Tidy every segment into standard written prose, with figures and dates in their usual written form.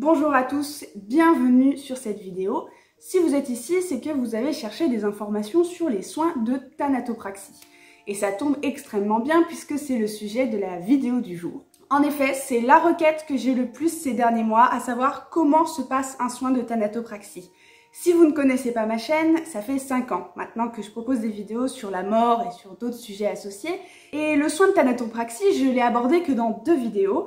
Bonjour à tous, bienvenue sur cette vidéo. Si vous êtes ici, c'est que vous avez cherché des informations sur les soins de thanatopraxie. Et ça tombe extrêmement bien puisque c'est le sujet de la vidéo du jour. En effet, c'est la requête que j'ai le plus ces derniers mois, à savoir comment se passe un soin de thanatopraxie. Si vous ne connaissez pas ma chaîne, ça fait 5 ans maintenant que je propose des vidéos sur la mort et sur d'autres sujets associés. Et le soin de thanatopraxie, je l'ai abordé que dans 2 vidéos.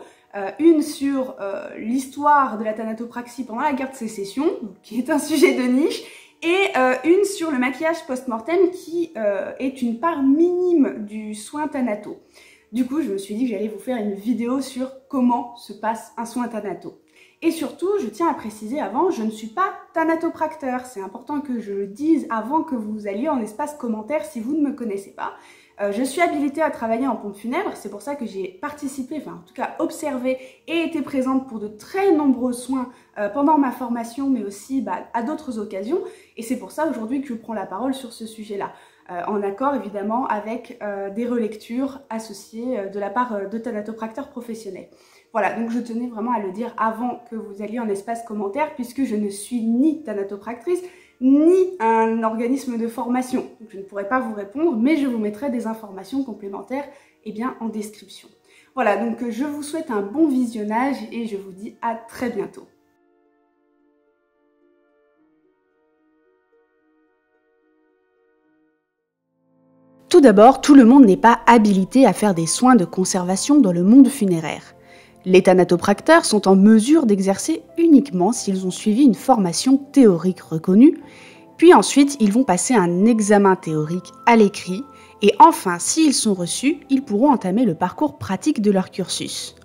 Une sur l'histoire de la thanatopraxie pendant la guerre de sécession, qui est un sujet de niche, et une sur le maquillage post-mortem qui est une part minime du soin thanato. Du coup, je me suis dit que j'allais vous faire une vidéo sur comment se passe un soin thanato. Et surtout, je tiens à préciser avant, je ne suis pas thanatopracteur. C'est important que je le dise avant que vous alliez en espace commentaire si vous ne me connaissez pas. Je suis habilitée à travailler en pompe funèbre, c'est pour ça que j'ai participé, enfin en tout cas observé et été présente pour de très nombreux soins pendant ma formation, mais aussi à d'autres occasions. Et c'est pour ça aujourd'hui que je prends la parole sur ce sujet-là, en accord évidemment avec des relectures associées de la part de thanatopracteurs professionnels. Voilà, donc je tenais vraiment à le dire avant que vous alliez en espace commentaire, puisque je ne suis ni thanatopractrice, ni un organisme de formation. Donc, je ne pourrai pas vous répondre, mais je vous mettrai des informations complémentaires en description. Voilà, donc je vous souhaite un bon visionnage et je vous dis à très bientôt. Tout d'abord, tout le monde n'est pas habilité à faire des soins de conservation dans le monde funéraire. Les thanatopracteurs sont en mesure d'exercer uniquement s'ils ont suivi une formation théorique reconnue, puis ensuite ils vont passer un examen théorique à l'écrit, et enfin, s'ils sont reçus, ils pourront entamer le parcours pratique de leur cursus.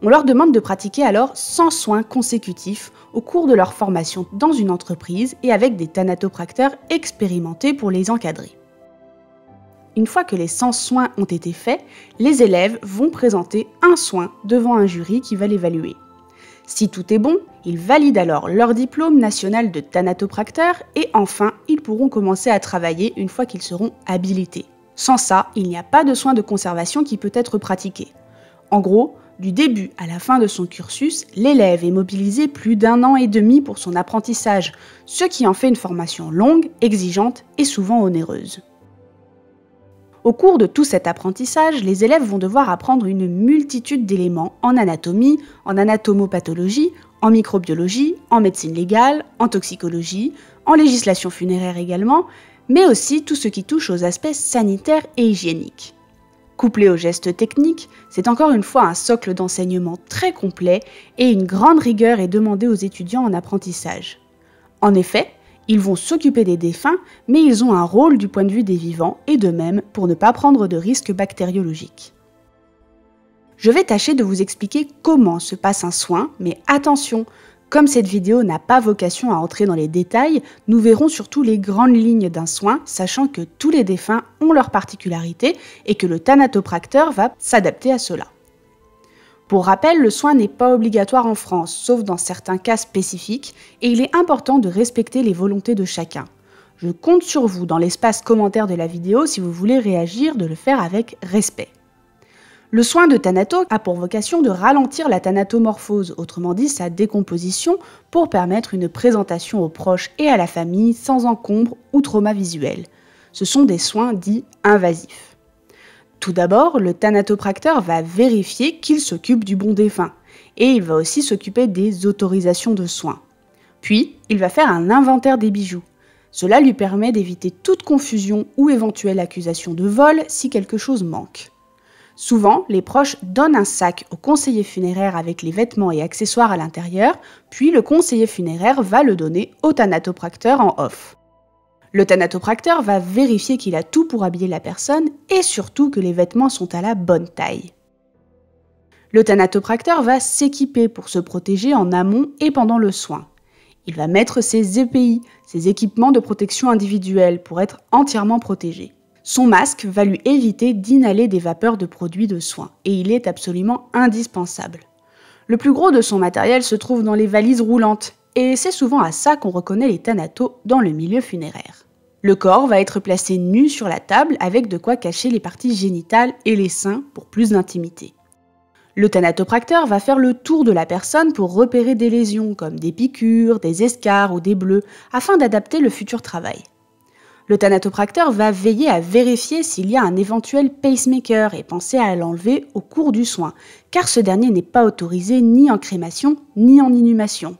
On leur demande de pratiquer alors 100 soins consécutifs au cours de leur formation dans une entreprise et avec des thanatopracteurs expérimentés pour les encadrer. Une fois que les 100 soins ont été faits, les élèves vont présenter un soin devant un jury qui va l'évaluer. Si tout est bon, ils valident alors leur diplôme national de thanatopracteur et enfin, ils pourront commencer à travailler une fois qu'ils seront habilités. Sans ça, il n'y a pas de soin de conservation qui peut être pratiqué. En gros, du début à la fin de son cursus, l'élève est mobilisé plus d'1 an et demi pour son apprentissage, ce qui en fait une formation longue, exigeante et souvent onéreuse. Au cours de tout cet apprentissage, les élèves vont devoir apprendre une multitude d'éléments en anatomie, en anatomopathologie, en microbiologie, en médecine légale, en toxicologie, en législation funéraire également, mais aussi tout ce qui touche aux aspects sanitaires et hygiéniques. Couplé aux gestes techniques, c'est encore une fois un socle d'enseignement très complet et une grande rigueur est demandée aux étudiants en apprentissage. En effet, ils vont s'occuper des défunts, mais ils ont un rôle du point de vue des vivants et de même pour ne pas prendre de risques bactériologiques. Je vais tâcher de vous expliquer comment se passe un soin, mais attention, comme cette vidéo n'a pas vocation à entrer dans les détails, nous verrons surtout les grandes lignes d'un soin, sachant que tous les défunts ont leurs particularités et que le thanatopracteur va s'adapter à cela. Pour rappel, le soin n'est pas obligatoire en France, sauf dans certains cas spécifiques, et il est important de respecter les volontés de chacun. Je compte sur vous dans l'espace commentaire de la vidéo si vous voulez réagir, de le faire avec respect. Le soin de thanato a pour vocation de ralentir la thanatomorphose, autrement dit sa décomposition, pour permettre une présentation aux proches et à la famille sans encombre ou trauma visuel. Ce sont des soins dits invasifs. Tout d'abord, le thanatopracteur va vérifier qu'il s'occupe du bon défunt et il va aussi s'occuper des autorisations de soins. Puis, il va faire un inventaire des bijoux. Cela lui permet d'éviter toute confusion ou éventuelle accusation de vol si quelque chose manque. Souvent, les proches donnent un sac au conseiller funéraire avec les vêtements et accessoires à l'intérieur, puis le conseiller funéraire va le donner au thanatopracteur en off. Le thanatopracteur va vérifier qu'il a tout pour habiller la personne et surtout que les vêtements sont à la bonne taille. Le thanatopracteur va s'équiper pour se protéger en amont et pendant le soin. Il va mettre ses EPI, ses équipements de protection individuelle, pour être entièrement protégé. Son masque va lui éviter d'inhaler des vapeurs de produits de soins et il est absolument indispensable. Le plus gros de son matériel se trouve dans les valises roulantes et c'est souvent à ça qu'on reconnaît les thanatos dans le milieu funéraire. Le corps va être placé nu sur la table avec de quoi cacher les parties génitales et les seins pour plus d'intimité. Le thanatopracteur va faire le tour de la personne pour repérer des lésions comme des piqûres, des escarres ou des bleus, afin d'adapter le futur travail. Le thanatopracteur va veiller à vérifier s'il y a un éventuel pacemaker et penser à l'enlever au cours du soin, car ce dernier n'est pas autorisé ni en crémation ni en inhumation.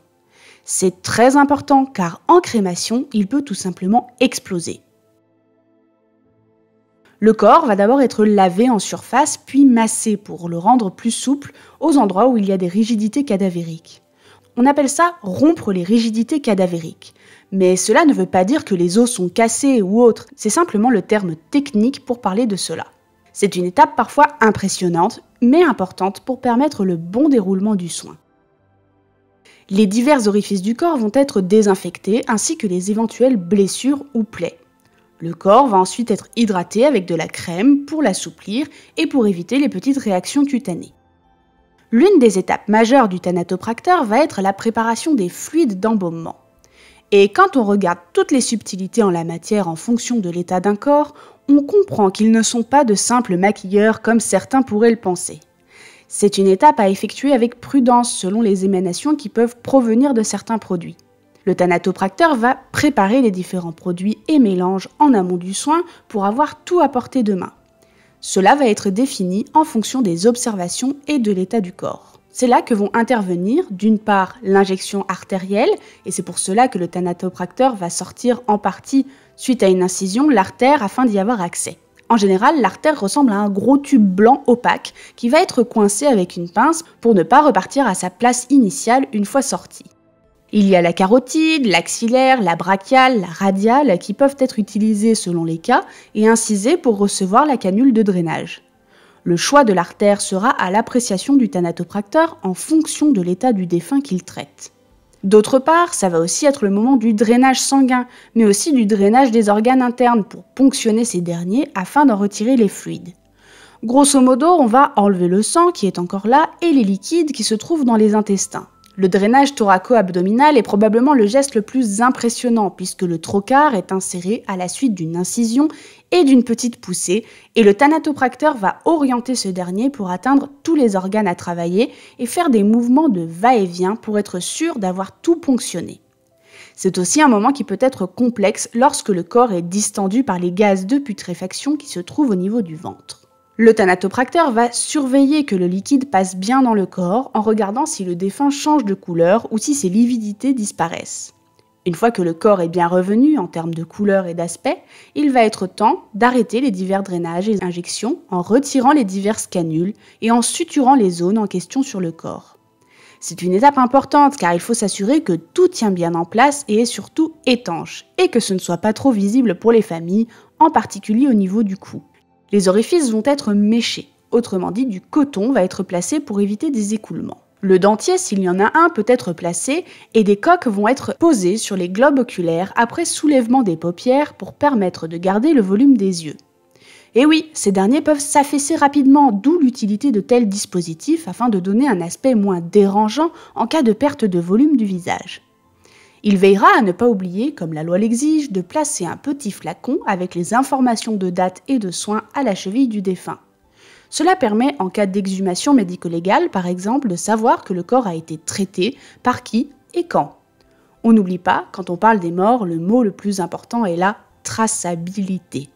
C'est très important car en crémation, il peut tout simplement exploser. Le corps va d'abord être lavé en surface puis massé pour le rendre plus souple aux endroits où il y a des rigidités cadavériques. On appelle ça rompre les rigidités cadavériques. Mais cela ne veut pas dire que les os sont cassés ou autres, c'est simplement le terme technique pour parler de cela. C'est une étape parfois impressionnante, mais importante pour permettre le bon déroulement du soin. Les divers orifices du corps vont être désinfectés ainsi que les éventuelles blessures ou plaies. Le corps va ensuite être hydraté avec de la crème pour l'assouplir et pour éviter les petites réactions cutanées. L'une des étapes majeures du thanatopracteur va être la préparation des fluides d'embaumement. Et quand on regarde toutes les subtilités en la matière en fonction de l'état d'un corps, on comprend qu'ils ne sont pas de simples maquilleurs comme certains pourraient le penser. C'est une étape à effectuer avec prudence selon les émanations qui peuvent provenir de certains produits. Le thanatopracteur va préparer les différents produits et mélanges en amont du soin pour avoir tout à portée de main. Cela va être défini en fonction des observations et de l'état du corps. C'est là que vont intervenir, d'une part, l'injection artérielle, et c'est pour cela que le thanatopracteur va sortir en partie, suite à une incision, l'artère afin d'y avoir accès. En général, l'artère ressemble à un gros tube blanc opaque qui va être coincé avec une pince pour ne pas repartir à sa place initiale une fois sorti. Il y a la carotide, l'axillaire, la brachiale, la radiale qui peuvent être utilisées selon les cas et incisées pour recevoir la canule de drainage. Le choix de l'artère sera à l'appréciation du thanatopracteur en fonction de l'état du défunt qu'il traite. D'autre part, ça va aussi être le moment du drainage sanguin, mais aussi du drainage des organes internes pour ponctionner ces derniers afin d'en retirer les fluides. Grosso modo, on va enlever le sang qui est encore là et les liquides qui se trouvent dans les intestins. Le drainage thoraco-abdominal est probablement le geste le plus impressionnant puisque le trocar est inséré à la suite d'une incision et d'une petite poussée et le thanatopracteur va orienter ce dernier pour atteindre tous les organes à travailler et faire des mouvements de va-et-vient pour être sûr d'avoir tout ponctionné. C'est aussi un moment qui peut être complexe lorsque le corps est distendu par les gaz de putréfaction qui se trouvent au niveau du ventre. Le thanatopracteur va surveiller que le liquide passe bien dans le corps en regardant si le défunt change de couleur ou si ses lividités disparaissent. Une fois que le corps est bien revenu en termes de couleur et d'aspect, il va être temps d'arrêter les divers drainages et injections en retirant les diverses canules et en suturant les zones en question sur le corps. C'est une étape importante car il faut s'assurer que tout tient bien en place et est surtout étanche et que ce ne soit pas trop visible pour les familles, en particulier au niveau du cou. Les orifices vont être méchés, autrement dit du coton va être placé pour éviter des écoulements. Le dentier, s'il y en a un, peut être placé et des coques vont être posées sur les globes oculaires après soulèvement des paupières pour permettre de garder le volume des yeux. Et oui, ces derniers peuvent s'affaisser rapidement, d'où l'utilité de tels dispositifs afin de donner un aspect moins dérangeant en cas de perte de volume du visage. Il veillera à ne pas oublier, comme la loi l'exige, de placer un petit flacon avec les informations de date et de soins à la cheville du défunt. Cela permet, en cas d'exhumation médico-légale par exemple, de savoir que le corps a été traité, par qui et quand. On n'oublie pas, quand on parle des morts, le mot le plus important est la traçabilité.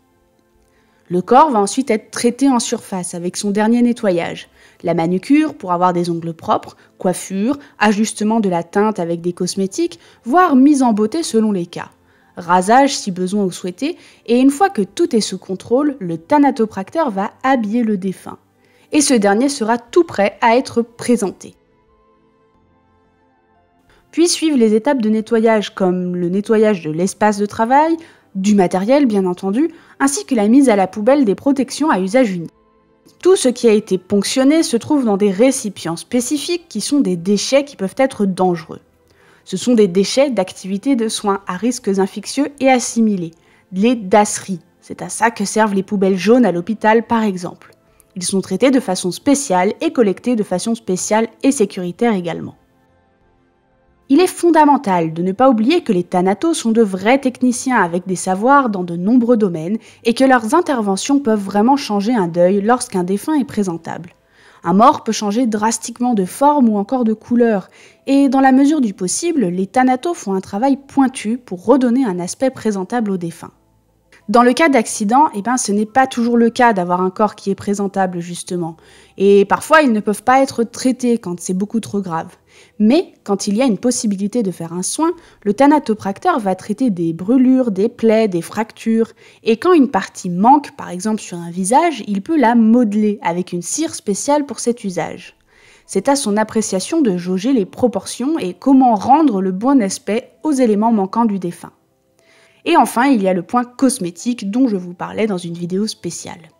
Le corps va ensuite être traité en surface avec son dernier nettoyage. La manucure pour avoir des ongles propres, coiffure, ajustement de la teinte avec des cosmétiques, voire mise en beauté selon les cas. Rasage si besoin ou souhaité, et une fois que tout est sous contrôle, le thanatopracteur va habiller le défunt. Et ce dernier sera tout prêt à être présenté. Puis suivent les étapes de nettoyage comme le nettoyage de l'espace de travail, du matériel bien entendu, ainsi que la mise à la poubelle des protections à usage unique. Tout ce qui a été ponctionné se trouve dans des récipients spécifiques qui sont des déchets qui peuvent être dangereux. Ce sont des déchets d'activités de soins à risques infectieux et assimilés, les dasseries. C'est à ça que servent les poubelles jaunes à l'hôpital par exemple. Ils sont traités de façon spéciale et collectés de façon spéciale et sécuritaire également. Il est fondamental de ne pas oublier que les thanatos sont de vrais techniciens avec des savoirs dans de nombreux domaines et que leurs interventions peuvent vraiment changer un deuil lorsqu'un défunt est présentable. Un mort peut changer drastiquement de forme ou encore de couleur, et dans la mesure du possible, les thanatos font un travail pointu pour redonner un aspect présentable au défunt. Dans le cas d'accident, ce n'est pas toujours le cas d'avoir un corps qui est présentable justement, et parfois ils ne peuvent pas être traités quand c'est beaucoup trop grave. Mais quand il y a une possibilité de faire un soin, le thanatopracteur va traiter des brûlures, des plaies, des fractures, et quand une partie manque, par exemple sur un visage, il peut la modeler avec une cire spéciale pour cet usage. C'est à son appréciation de jauger les proportions et comment rendre le bon aspect aux éléments manquants du défunt. Et enfin, il y a le point cosmétique dont je vous parlais dans une vidéo spéciale.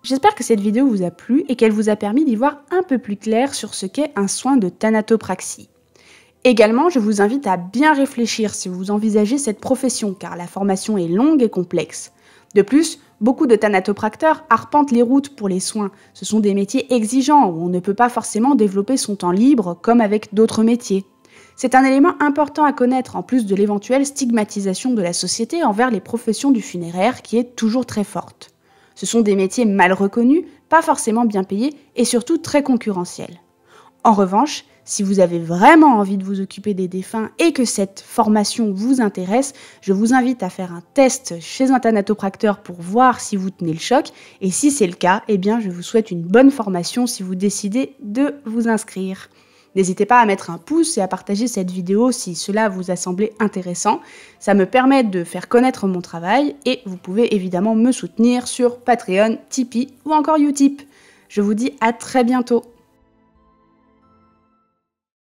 J'espère que cette vidéo vous a plu et qu'elle vous a permis d'y voir un peu plus clair sur ce qu'est un soin de thanatopraxie. Également, je vous invite à bien réfléchir si vous envisagez cette profession, car la formation est longue et complexe. De plus, beaucoup de thanatopracteurs arpentent les routes pour les soins. Ce sont des métiers exigeants où on ne peut pas forcément développer son temps libre comme avec d'autres métiers. C'est un élément important à connaître en plus de l'éventuelle stigmatisation de la société envers les professions du funéraire qui est toujours très forte. Ce sont des métiers mal reconnus, pas forcément bien payés et surtout très concurrentiels. En revanche, si vous avez vraiment envie de vous occuper des défunts et que cette formation vous intéresse, je vous invite à faire un test chez un thanatopracteur pour voir si vous tenez le choc. Et si c'est le cas, je vous souhaite une bonne formation si vous décidez de vous inscrire. N'hésitez pas à mettre un pouce et à partager cette vidéo si cela vous a semblé intéressant. Ça me permet de faire connaître mon travail et vous pouvez évidemment me soutenir sur Patreon, Tipeee ou encore Utip. Je vous dis à très bientôt.